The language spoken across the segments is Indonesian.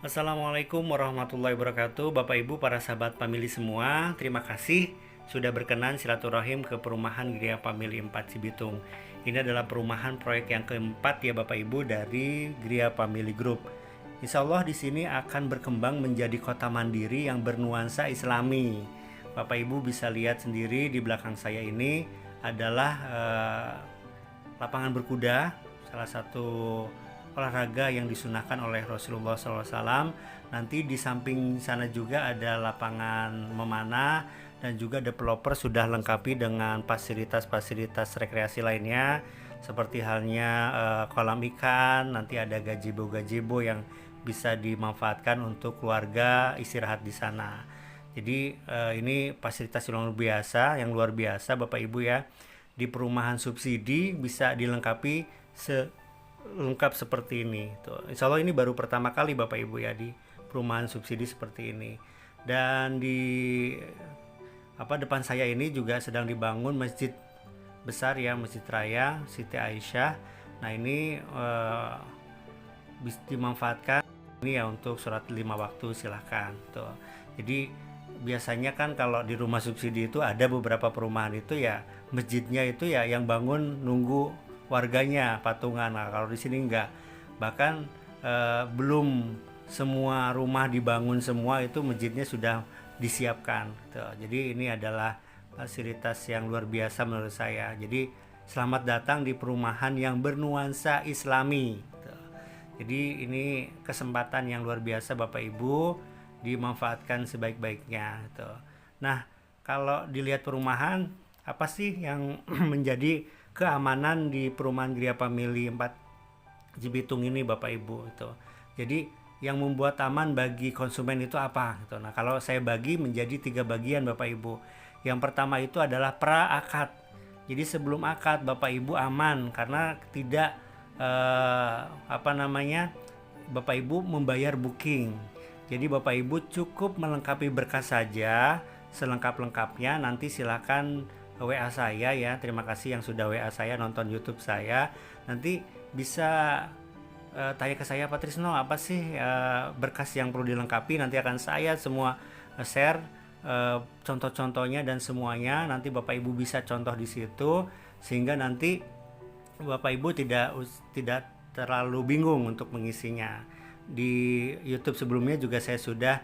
Assalamualaikum warahmatullahi wabarakatuh. Bapak Ibu para sahabat family semua, terima kasih sudah berkenan silaturahim ke perumahan Gria Family 4 Cibitung. Ini adalah perumahan proyek yang keempat ya Bapak Ibu dari Gria Family Group. Insya Allah di sini akan berkembang menjadi kota mandiri yang bernuansa Islami. Bapak Ibu bisa lihat sendiri di belakang saya ini adalah lapangan berkuda, salah satu olahraga yang disunahkan oleh Rasulullah SAW. Nanti di samping sana juga ada lapangan memanah dan juga developer sudah lengkapi dengan fasilitas-fasilitas rekreasi lainnya seperti halnya kolam ikan, nanti ada gazebo yang bisa dimanfaatkan untuk keluarga istirahat di sana. Jadi ini fasilitas yang luar biasa Bapak Ibu ya. Di perumahan subsidi bisa dilengkapi lengkap seperti ini tuh. Insya Allah ini baru pertama kali Bapak Ibu ya di perumahan subsidi seperti ini. Dan di depan saya ini juga sedang dibangun masjid besar ya, Masjid Raya Siti Aisyah. Nah ini bisa dimanfaatkan ini ya untuk sholat 5 waktu silahkan tuh. Jadi biasanya kan kalau di rumah subsidi itu ada beberapa perumahan itu ya masjidnya itu ya yang bangun nunggu warganya patungan. Nah, kalau di sini enggak, bahkan belum semua rumah dibangun semua itu masjidnya sudah disiapkan gitu. Jadi ini adalah fasilitas yang luar biasa menurut saya. Jadi selamat datang di perumahan yang bernuansa Islami gitu. Jadi ini kesempatan yang luar biasa Bapak Ibu, dimanfaatkan sebaik-baiknya gitu. Nah, kalau dilihat perumahan, apa sih yang menjadi keamanan di perumahan Gria Family 4 Cibitung ini Bapak Ibu itu. Jadi yang membuat aman bagi konsumen itu apa gitu. Nah, kalau saya bagi menjadi 3 bagian Bapak Ibu. Yang pertama itu adalah pra-akad. Jadi sebelum akad Bapak Ibu aman karena tidak Bapak Ibu membayar booking. Jadi Bapak Ibu cukup melengkapi berkas saja, selengkap-lengkapnya nanti silakan WA saya ya. Terima kasih yang sudah WA saya, nonton YouTube saya. Nanti bisa tanya ke saya, Pak Trisno, apa sih berkas yang perlu dilengkapi? Nanti akan saya semua share contoh-contohnya dan semuanya. Nanti Bapak Ibu bisa contoh di situ sehingga nanti Bapak Ibu tidak terlalu bingung untuk mengisinya. Di YouTube sebelumnya juga saya sudah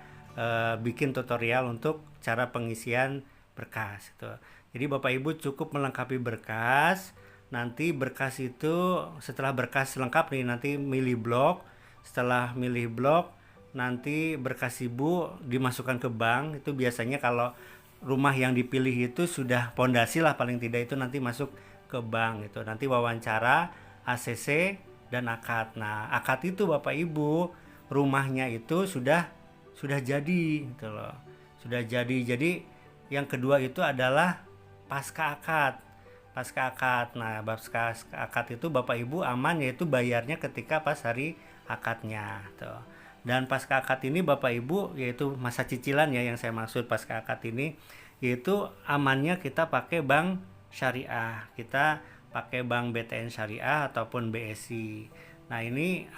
bikin tutorial untuk cara pengisian berkas itu. Jadi Bapak Ibu cukup melengkapi berkas. Nanti berkas itu setelah berkas lengkap nih nanti milih blok. Setelah milih blok nanti berkas Ibu dimasukkan ke bank. Itu biasanya kalau rumah yang dipilih itu sudah pondasi lah paling tidak itu nanti masuk ke bank itu. Nanti wawancara, ACC dan akad. Nah, akad itu Bapak Ibu rumahnya itu sudah jadi gitu loh. Sudah jadi. Jadi yang kedua itu adalah pasca akad. Nah, pasca akad itu Bapak Ibu aman yaitu bayarnya ketika pas hari akadnya tuh. Dan pasca akad ini Bapak Ibu yaitu masa cicilan ya yang saya maksud pasca akad ini yaitu amannya kita pakai bank syariah. Kita pakai bank BTN Syariah ataupun BSI. Nah, ini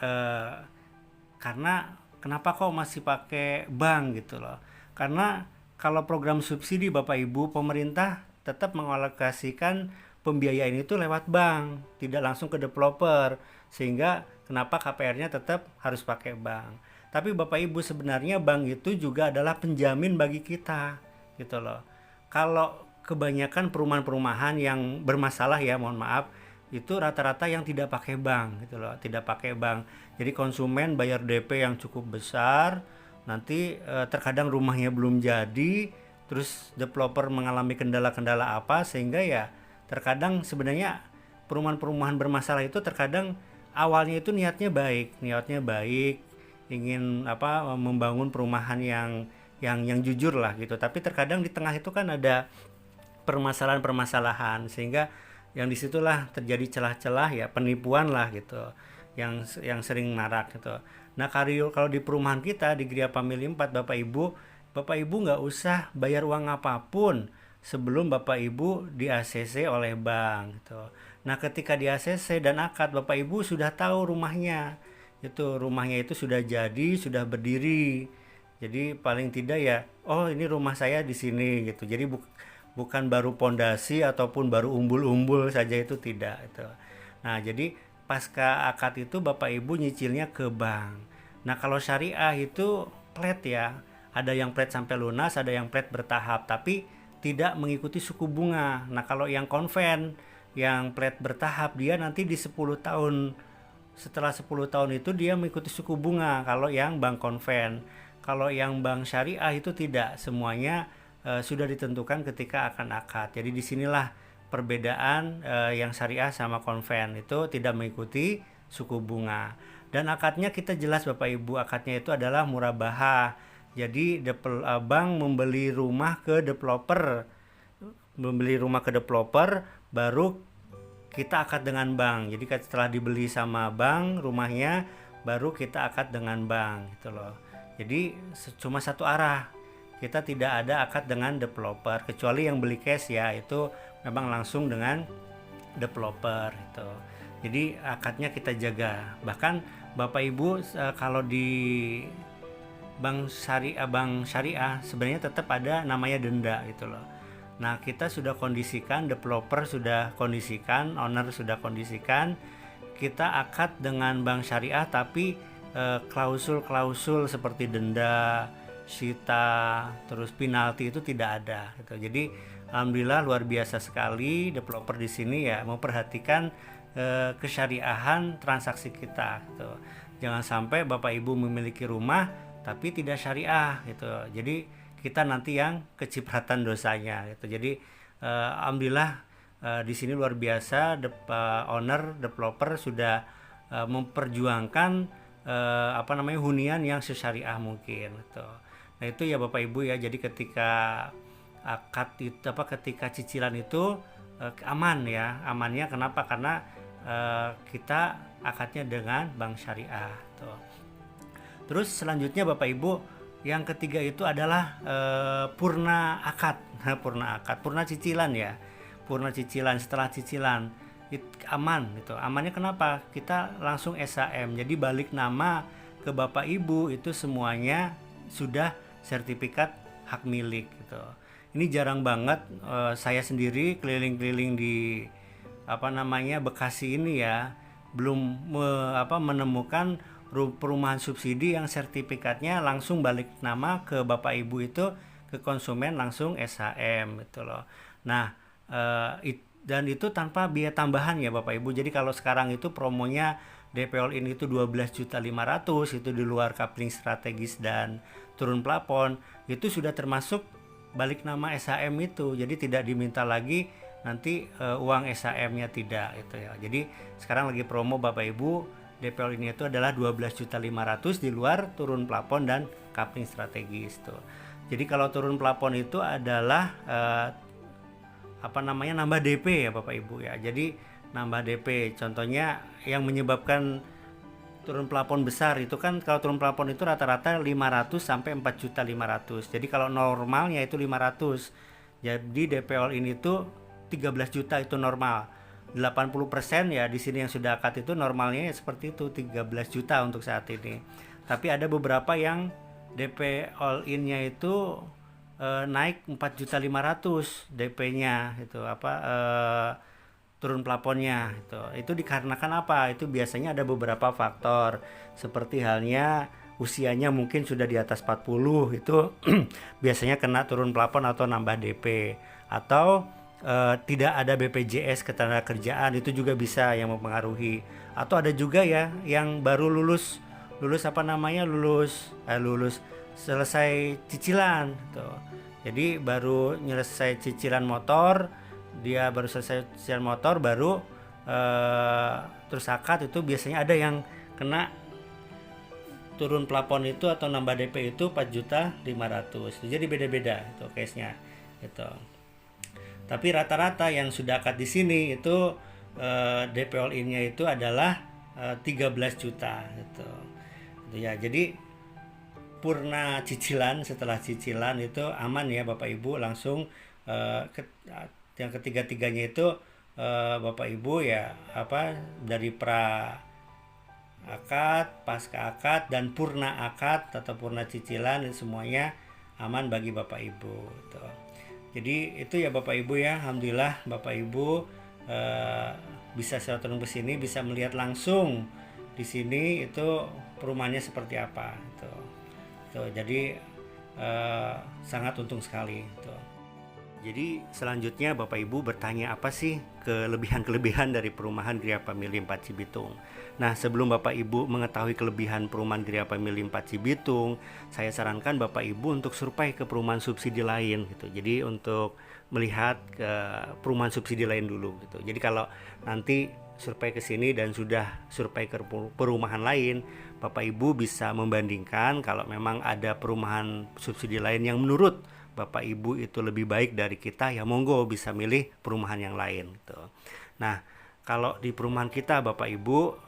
karena kenapa kok masih pakai bank gitu loh. Karena kalau program subsidi Bapak Ibu, pemerintah tetap mengalokasikan pembiayaan itu lewat bank, tidak langsung ke developer. Sehingga kenapa KPR-nya tetap harus pakai bank. Tapi Bapak Ibu sebenarnya bank itu juga adalah penjamin bagi kita gitu loh. Kalau kebanyakan perumahan-perumahan yang bermasalah ya, mohon maaf, itu rata-rata yang tidak pakai bank gitu loh, tidak pakai bank. Jadi konsumen bayar DP yang cukup besar, nanti terkadang rumahnya belum jadi, terus developer mengalami kendala-kendala apa sehingga ya terkadang sebenarnya perumahan-perumahan bermasalah itu terkadang awalnya itu niatnya baik, ingin membangun perumahan yang jujur lah gitu. Tapi terkadang di tengah itu kan ada permasalahan sehingga yang disitulah terjadi celah-celah ya penipuan lah gitu yang sering marak gitu. Nah, kalau di perumahan kita di Gria Family 4 Bapak Ibu nggak usah bayar uang apapun sebelum Bapak Ibu di ACC oleh bank gitu. Nah, ketika di ACC dan akad, Bapak Ibu sudah tahu rumahnya. Rumahnya itu sudah jadi, sudah berdiri. Jadi paling tidak ya, oh ini rumah saya di sini gitu. Jadi bukan baru pondasi ataupun baru umbul-umbul saja, itu tidak itu. Nah, jadi pasca akad itu Bapak Ibu nyicilnya ke bank. Nah, kalau syariah itu flat ya. Ada yang flat sampai lunas, ada yang flat bertahap, tapi tidak mengikuti suku bunga. Nah, kalau yang konven, yang flat bertahap, dia nanti di 10 tahun. Setelah 10 tahun itu dia mengikuti suku bunga kalau yang bank konven. Kalau yang bank syariah itu tidak, semuanya sudah ditentukan ketika akan akad. Jadi disinilah perbedaan yang syariah sama konven, itu tidak mengikuti suku bunga. Dan akadnya kita jelas Bapak Ibu, akadnya itu adalah murabahah. Jadi bank membeli rumah ke developer, baru kita akad dengan bank. Jadi setelah dibeli sama bank rumahnya, baru kita akad dengan bank gitu loh. Jadi cuma satu arah, kita tidak ada akad dengan developer, kecuali yang beli cash ya, itu memang langsung dengan developer itu. Jadi akadnya kita jaga. Bahkan Bapak Ibu kalau di bank syariah sebenarnya tetap ada namanya denda gitu loh. Nah, kita sudah kondisikan, developer sudah kondisikan, owner sudah kondisikan, kita akad dengan bank syariah, tapi klausul-klausul seperti denda, sita, terus penalti itu tidak ada gitu. Jadi alhamdulillah luar biasa sekali developer di sini ya memperhatikan kesyariahan transaksi kita gitu. Jangan sampai Bapak Ibu memiliki rumah tapi tidak syariah gitu. Jadi kita nanti yang kecipratan dosanya gitu. Jadi alhamdulillah di sini luar biasa, owner developer sudah memperjuangkan hunian yang sesyariah mungkin gitu. Nah, itu ya Bapak Ibu ya. Jadi ketika akad itu ketika cicilan itu aman ya. Amannya kenapa? Karena kita akadnya dengan bank syariah gitu. Terus selanjutnya Bapak Ibu, yang ketiga itu adalah purna akad. Purna cicilan ya. Purna cicilan, setelah cicilan aman gitu. Amannya kenapa? Kita langsung SHM. Jadi balik nama ke Bapak Ibu itu semuanya sudah sertifikat hak milik gitu. Ini jarang banget saya sendiri keliling-keliling di Bekasi ini ya, belum menemukan perumahan subsidi yang sertifikatnya langsung balik nama ke Bapak Ibu, itu ke konsumen langsung SHM gitu loh. Nah, dan itu tanpa biaya tambahan ya Bapak Ibu. Jadi kalau sekarang itu promonya DP All In itu 12.500.000, itu di luar coupling strategis dan turun plafon, itu sudah termasuk balik nama SHM itu. Jadi tidak diminta lagi nanti uang SHM-nya tidak itu ya. Jadi sekarang lagi promo Bapak Ibu, DP All In itu adalah 12.500.000 di luar turun plafon dan coupling strategis tuh. Jadi kalau turun plafon itu adalah nambah DP ya Bapak Ibu ya. Jadi nambah DP, contohnya yang menyebabkan turun plafon besar itu kan, kalau turun plafon itu rata-rata 500 sampai 4.500.000. Jadi kalau normalnya itu 500. Jadi DP All In itu 13 juta itu normal. 80% ya di sini yang sudah akad itu normalnya ya seperti itu, 13 juta untuk saat ini. Tapi ada beberapa yang DP All In-nya itu naik 4.500.000 DP-nya itu turun plafonnya itu dikarenakan apa? Itu biasanya ada beberapa faktor, seperti halnya usianya mungkin sudah di atas 40, itu biasanya kena turun plafon atau nambah DP, atau tidak ada BPJS ketenagakerjaan, itu juga bisa yang mempengaruhi. Atau ada juga ya yang baru lulus selesai cicilan gitu. Jadi baru selesai cicilan motor, baru terus akad, itu biasanya ada yang kena turun plafon itu atau nambah DP itu 4.500.000. Jadi beda-beda itu case-nya gitu. Tapi rata-rata yang sudah akad di sini itu DP All In-nya itu adalah 13 juta gitu. Ya, jadi purna cicilan, setelah cicilan itu aman ya Bapak Ibu, langsung yang ketiga-tiganya itu Bapak Ibu ya dari pra akad, pasca akad, dan purna akad atau purna cicilan, dan semuanya aman bagi Bapak Ibu gitu. Jadi itu ya Bapak Ibu ya, alhamdulillah Bapak Ibu bisa silaturahmi ke sini, bisa melihat langsung di sini itu perumahannya seperti apa gitu. Jadi sangat untung sekali gitu. Jadi selanjutnya Bapak Ibu bertanya apa sih kelebihan-kelebihan dari perumahan Gria Family 4 Cibitung. Nah, sebelum Bapak Ibu mengetahui kelebihan perumahan Gria Family 4 Cibitung, saya sarankan Bapak Ibu untuk survei ke perumahan subsidi lain gitu. Jadi untuk melihat ke perumahan subsidi lain dulu gitu. Jadi kalau nanti survei ke sini dan sudah survei ke perumahan lain, Bapak Ibu bisa membandingkan kalau memang ada perumahan subsidi lain yang menurut Bapak Ibu itu lebih baik dari kita, ya monggo bisa milih perumahan yang lain gitu. Nah, kalau di perumahan kita Bapak Ibu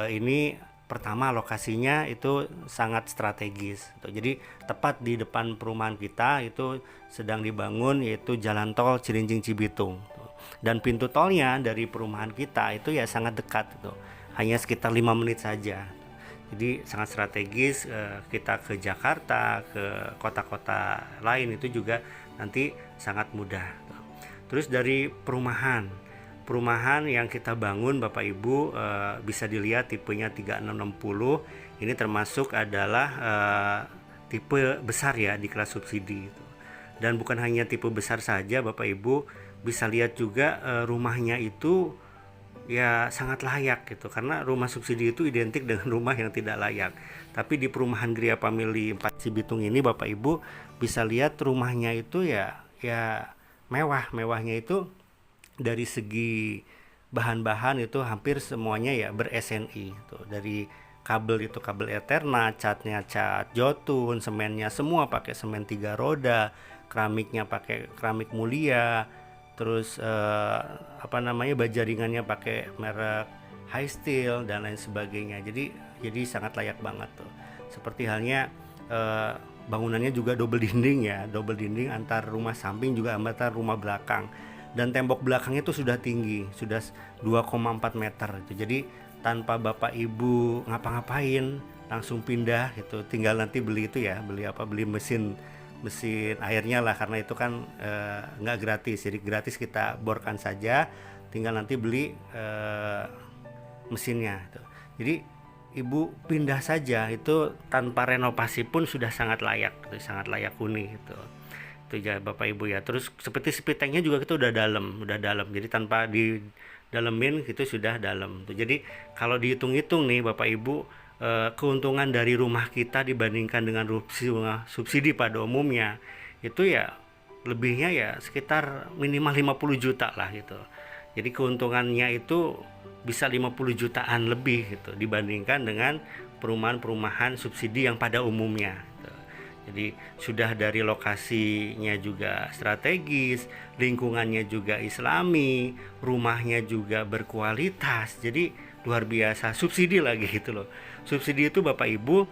ini pertama lokasinya itu sangat strategis gitu. Jadi tepat di depan perumahan kita itu sedang dibangun yaitu jalan tol Cilincing Cibitung gitu. Dan pintu tolnya dari perumahan kita itu ya sangat dekat gitu. Hanya sekitar 5 menit saja. Jadi sangat strategis, kita ke Jakarta, ke kota-kota lain itu juga nanti sangat mudah. Terus dari perumahan yang kita bangun Bapak Ibu bisa dilihat tipenya 3660. Ini termasuk adalah tipe besar ya di kelas subsidi. Dan bukan hanya tipe besar saja Bapak Ibu, bisa lihat juga rumahnya itu ya sangat layak gitu, karena rumah subsidi itu identik dengan rumah yang tidak layak. Tapi di perumahan Gria Family 4 Cibitung ini Bapak Ibu bisa lihat rumahnya itu ya mewahnya itu dari segi bahan-bahan itu hampir semuanya ya ber-SNI tuh. Dari kabel itu kabel Ethernet, catnya cat Jotun, semennya semua pakai semen 3 roda, keramiknya pakai keramik mulia. Terus bajaringannya pakai merek High Steel dan lain sebagainya. Jadi sangat layak banget tuh. Seperti halnya bangunannya juga double dinding antar rumah samping juga antar rumah belakang. Dan tembok belakangnya itu sudah tinggi, sudah 2,4 meter gitu. Jadi tanpa Bapak Ibu ngapa-ngapain langsung pindah gitu. Tinggal nanti beli mesin airnya lah, karena itu kan nggak gratis, jadi gratis kita borkan saja, tinggal nanti beli mesinnya gitu. Jadi Ibu pindah saja itu tanpa renovasi pun sudah sangat layak gitu, sangat layak huni gitu. Itu ya Bapak Ibu ya. Terus seperti tanknya juga kita udah dalam, jadi tanpa di dalemin gitu sudah dalam tuh. Jadi kalau dihitung-hitung nih Bapak Ibu, keuntungan dari rumah kita dibandingkan dengan subsidi pada umumnya itu ya lebihnya ya sekitar minimal 50 juta lah gitu. Jadi keuntungannya itu bisa 50 jutaan lebih gitu dibandingkan dengan perumahan-perumahan subsidi yang pada umumnya gitu. Jadi sudah dari lokasinya juga strategis, lingkungannya juga islami, rumahnya juga berkualitas, jadi luar biasa. Subsidi lagi gitu loh. Subsidi itu Bapak Ibu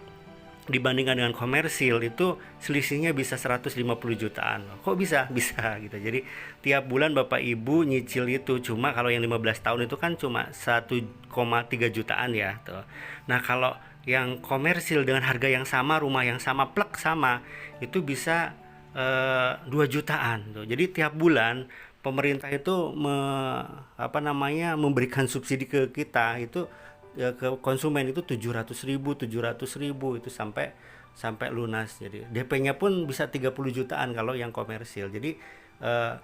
dibandingkan dengan komersil itu selisihnya bisa 150 jutaan. Kok bisa? Bisa gitu. Jadi tiap bulan Bapak Ibu nyicil itu cuma kalau yang 15 tahun itu kan cuma 1,3 jutaan ya tuh. Nah, kalau yang komersil dengan harga yang sama, rumah yang sama, plek sama, itu bisa 2 jutaan tuh. Jadi tiap bulan pemerintah itu memberikan subsidi ke kita itu ya, ke konsumen itu 700.000 itu sampai lunas. Jadi DP-nya pun bisa 30 jutaan kalau yang komersil. Jadi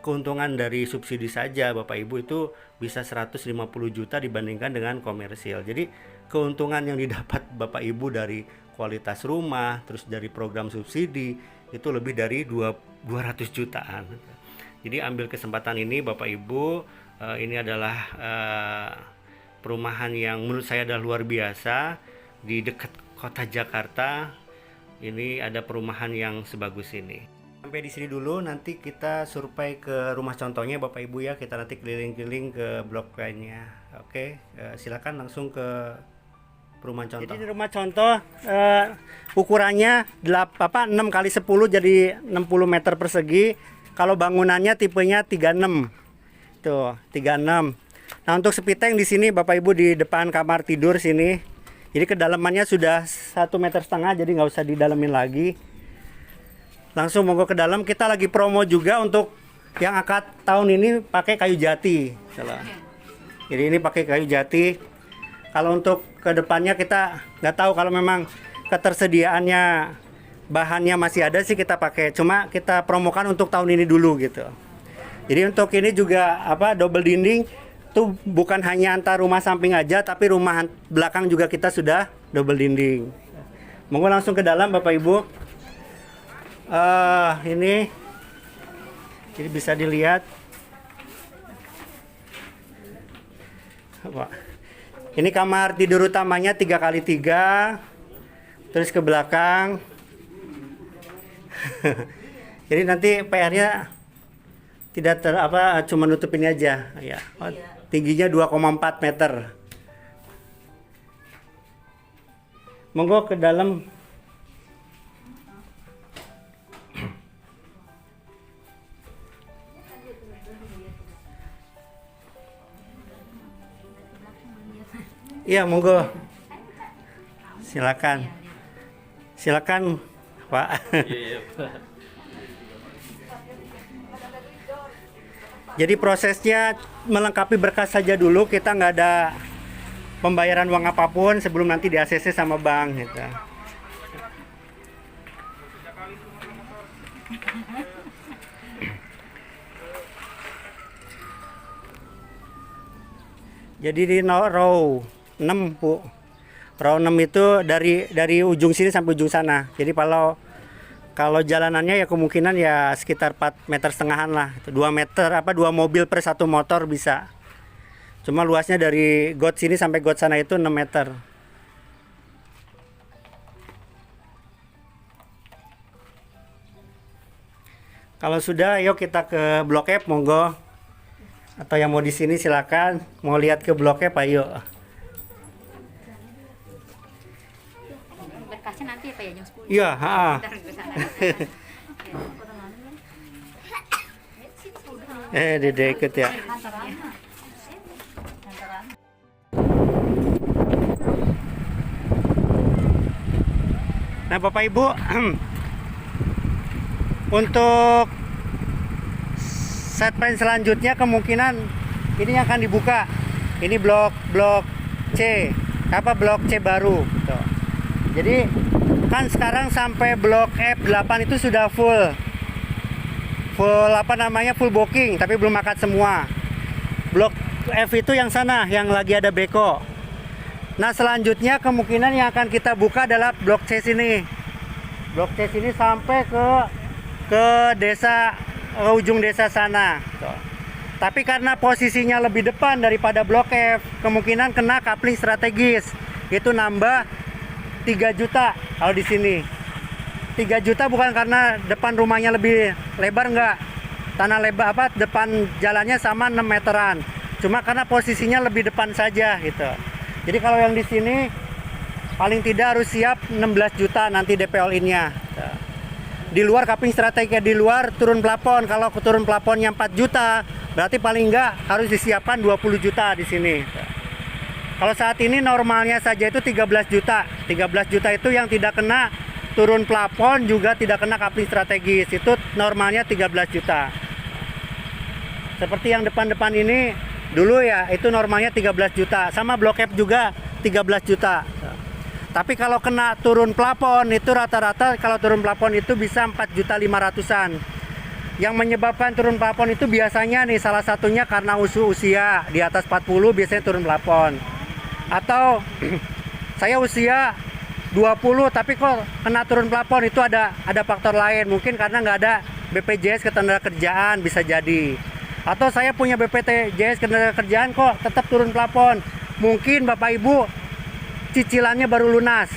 keuntungan dari subsidi saja Bapak Ibu itu bisa 150 juta dibandingkan dengan komersil. Jadi keuntungan yang didapat Bapak Ibu dari kualitas rumah, terus dari program subsidi itu lebih dari 200 jutaan. Jadi ambil kesempatan ini Bapak Ibu, ini adalah perumahan yang menurut saya adalah luar biasa di dekat kota Jakarta. Ini ada perumahan yang sebagus ini. Sampai di sini dulu, nanti kita survei ke rumah contohnya Bapak Ibu ya. Kita nanti keliling-keliling ke blok lainnya. Oke, silakan langsung ke perumahan contoh. Jadi di rumah contoh ukurannya 6 kali 10 jadi 60 meter persegi. Kalau bangunannya tipenya 36. Tuh, 36. Nah, untuk spiteng di sini Bapak Ibu di depan kamar tidur sini. Jadi kedalamannya sudah 1,5 meter, jadi nggak usah didalemin lagi. Langsung monggo ke dalam. Kita lagi promo juga untuk yang akad tahun ini pakai kayu jati. Jadi ini pakai kayu jati. Kalau untuk kedepannya kita nggak tahu, kalau memang ketersediaannya bahannya masih ada sih kita pakai. Cuma kita promokan untuk tahun ini dulu gitu. Jadi untuk ini juga double dinding tuh bukan hanya antar rumah samping aja, tapi rumah belakang juga kita sudah double dinding. Monggo langsung ke dalam Bapak Ibu. Ini jadi bisa dilihat. Ini kamar tidur utamanya 3x3, terus ke belakang. Jadi nanti PR-nya tidak cuma nutup ini aja ya. Tingginya 2,4 meter. Monggo ke dalam. Iya, monggo. Silakan. Silakan, Pak. Jadi prosesnya melengkapi berkas saja dulu, kita nggak ada pembayaran uang apapun sebelum nanti di ACC sama bank gitu. Jadi di row 6 Bu. Row 6 itu dari ujung sini sampai ujung sana. Jadi kalau jalanannya ya kemungkinan ya sekitar 4,5 meter lah. 2 meter 2 mobil per 1 motor bisa. Cuma luasnya dari got sini sampai got sana itu 6 meter. Kalau sudah, yuk kita ke Blok F, monggo. Atau yang mau di sini silakan. Mau lihat ke Blok F, ayo. Berkasnya nanti apa ya jam 10? Iya, Dede ikut ya. Nah, Bapak Ibu, untuk set plan selanjutnya kemungkinan ini akan dibuka. Ini blok C, blok C baru. Tuh. Jadi kan sekarang sampai blok F8 itu sudah full booking, tapi belum akad semua. Blok F itu yang sana, yang lagi ada beko. Nah, selanjutnya kemungkinan yang akan kita buka adalah blok C sini. Blok C sini sampai ke desa, ujung desa sana. Tuh. Tapi karena posisinya lebih depan daripada blok F, kemungkinan kena coupling strategis. Itu nambah 3 juta kalau di sini. 3 juta bukan karena depan rumahnya lebih lebar, enggak. Tanah lebar depan jalannya sama 6 meteran. Cuma karena posisinya lebih depan saja gitu. Jadi kalau yang di sini paling tidak harus siap 16 juta nanti DP all in-nya. Di luar coupling strategi, di luar turun plafon. Kalau turun plafonnya 4 juta, berarti paling enggak harus disiapkan 20 juta di sini. Kalau saat ini normalnya saja itu 13 juta. 13 juta itu yang tidak kena turun plafon, juga tidak kena coupling strategis. Itu normalnya 13 juta. Seperti yang depan-depan ini dulu ya, itu normalnya 13 juta. Sama blok F juga 13 juta. Tapi kalau kena turun plafon itu rata-rata kalau turun plafon itu bisa 4.500.000-an. Yang menyebabkan turun plafon itu biasanya nih salah satunya karena usia di atas 40 biasanya turun plafon. Atau saya usia 20 tapi kok kena turun plafon, itu ada faktor lain. Mungkin karena nggak ada BPJS Ketenagakerjaan, bisa jadi. Atau saya punya BPJS Ketenagakerjaan kok tetap turun plafon. Mungkin Bapak Ibu cicilannya baru lunas.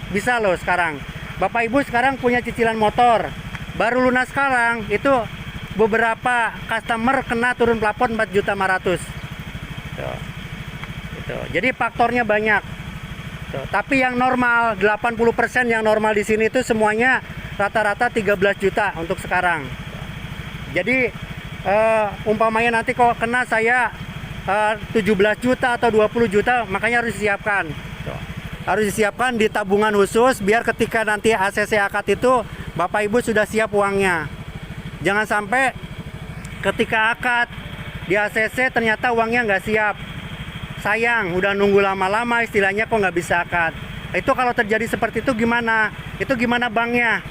Bisa loh sekarang. Bapak Ibu sekarang punya cicilan motor. Baru lunas sekarang, itu beberapa customer kena turun plafon 4.500.000. Tuh. Jadi faktornya banyak. Tuh. Tapi yang normal 80% yang normal di sini itu semuanya rata-rata 13 juta untuk sekarang. Jadi umpamanya nanti kok kena saya 17 juta atau 20 juta, makanya harus disiapkan. Harus disiapkan di tabungan khusus biar ketika nanti ACC akad itu Bapak Ibu sudah siap uangnya. Jangan sampai ketika akad di ACC ternyata uangnya nggak siap. Sayang, udah nunggu lama-lama istilahnya kok nggak bisa akad. Itu kalau terjadi seperti itu gimana? Itu gimana banknya?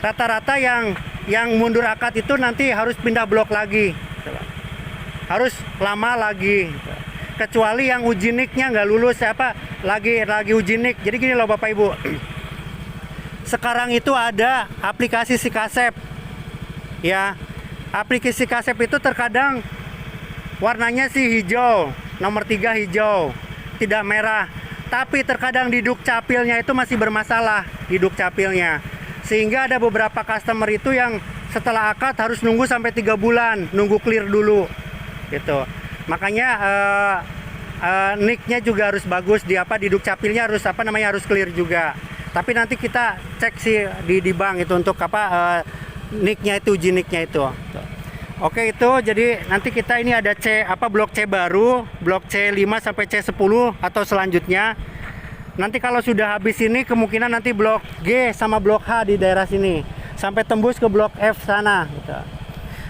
Rata-rata yang mundur akad itu nanti harus pindah blok lagi. Harus lama lagi. Kecuali yang uji NIK-nya nggak lulus lagi uji NIK. Jadi gini loh Bapak Ibu. Sekarang itu ada aplikasi Sikasep. Ya. Aplikasi Sikasep itu terkadang warnanya sih hijau, nomor 3 hijau, tidak merah. Tapi terkadang di dukcapilnya itu masih bermasalah di dukcapilnya. Sehingga ada beberapa customer itu yang setelah akad harus nunggu sampai 3 bulan, nunggu clear dulu. Gitu. Makanya NIK-nya juga harus bagus di dukcapilnya harus harus clear juga. Tapi nanti kita cek sih di bank itu untuk NIK-nya itu, uji NIK-nya itu. Oke, itu jadi nanti kita ini ada blok C baru, blok C5 sampai C10 atau selanjutnya. Nanti kalau sudah habis ini kemungkinan nanti blok G sama blok H di daerah sini sampai tembus ke blok F sana gitu.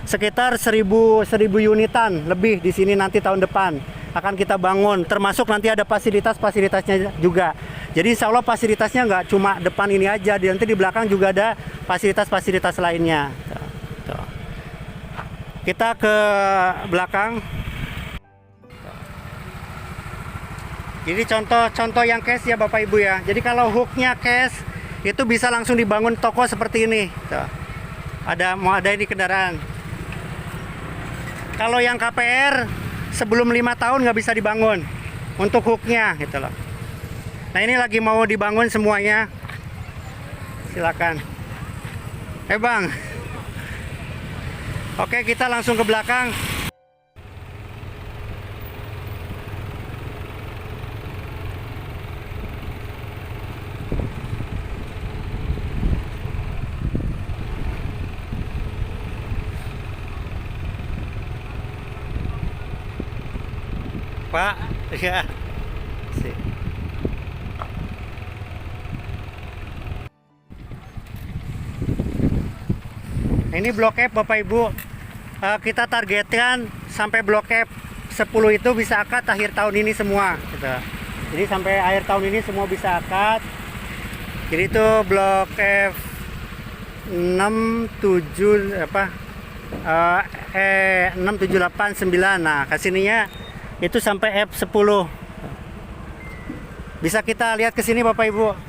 Sekitar 1000 unitan lebih di sini nanti tahun depan akan kita bangun, termasuk nanti ada fasilitasnya juga. Jadi insya Allah fasilitasnya nggak cuma depan ini aja, nanti di belakang juga ada fasilitas lainnya. Kita ke belakang. Jadi contoh yang cash ya Bapak Ibu ya. Jadi kalau hooknya cash itu bisa langsung dibangun toko seperti ini. Tuh. Mau ada ini kendaraan. Kalau yang KPR sebelum 5 tahun nggak bisa dibangun untuk hooknya gitu loh. Nah ini lagi mau dibangun semuanya. Silakan. Bang. Oke, kita langsung ke belakang. Pak, ya. Ini blok F Bapak Ibu. Kita targetkan sampai blok F 10 itu bisa akad akhir tahun ini semua gitu. Jadi sampai akhir tahun ini semua bisa akad. Jadi itu blok F 6 7 6 7 8 9. Nah, kesininya itu sampai F 10. Bisa kita lihat ke sini Bapak Ibu.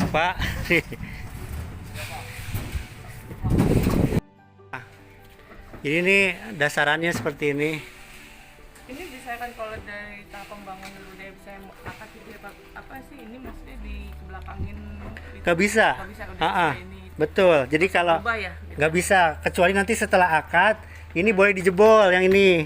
Pak, jadi ini dasarannya seperti ini. Ini bisa kan kalau dari tahap pembangunan dulu dia bisa akad gitu ya Pak. Apa sih ini maksudnya dibelakangin? Gak bisa. Betul. Jadi kalau ya, gitu. Gak bisa, kecuali nanti setelah akad ini boleh dijebol yang ini.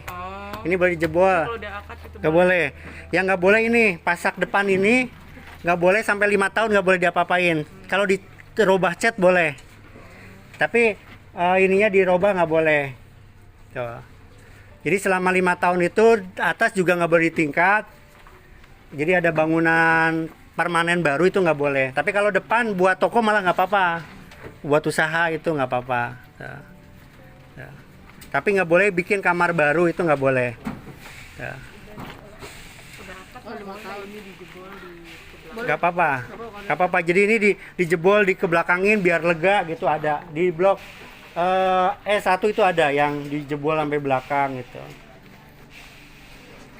Ini boleh dijebol. Kalau udah akad itu gak boleh. Yang gak boleh ini pasak depan ini nggak boleh sampai 5 tahun nggak boleh diapa-apain. Kalau dirubah cat boleh, tapi ininya dirubah nggak boleh. Tuh. Jadi selama 5 tahun itu atas juga nggak boleh ditingkat. Jadi ada bangunan permanen baru itu nggak boleh. Tapi kalau depan buat toko malah nggak apa-apa. Buat usaha itu nggak apa-apa. Tuh. Tuh. Tapi nggak boleh bikin kamar baru, itu nggak boleh. Tuh. Gak apa-apa. Jadi ini dijebol, dikebelakangin biar lega gitu, ada di blok E1 itu ada yang dijebol sampai belakang gitu.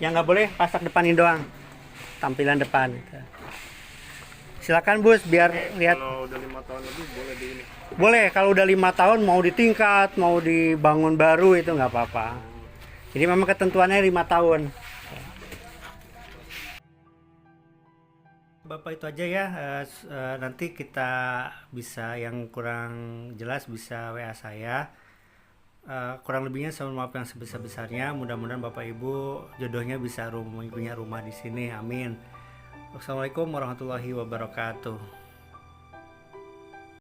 Yang nggak boleh pasak depanin doang, tampilan depan gitu. Silakan Bus biar lihat. Kalau udah 5 tahun lebih boleh di ini. Boleh, kalau udah 5 tahun mau ditingkat, mau dibangun baru itu nggak apa-apa. Jadi memang ketentuannya 5 tahun. Bapak itu aja ya. Nanti kita bisa yang kurang jelas bisa WA saya. Kurang lebihnya saya mohon maaf yang sebesar-besarnya. Mudah-mudahan Bapak Ibu jodohnya bisa punya rumah di sini. Amin. Wassalamualaikum warahmatullahi wabarakatuh.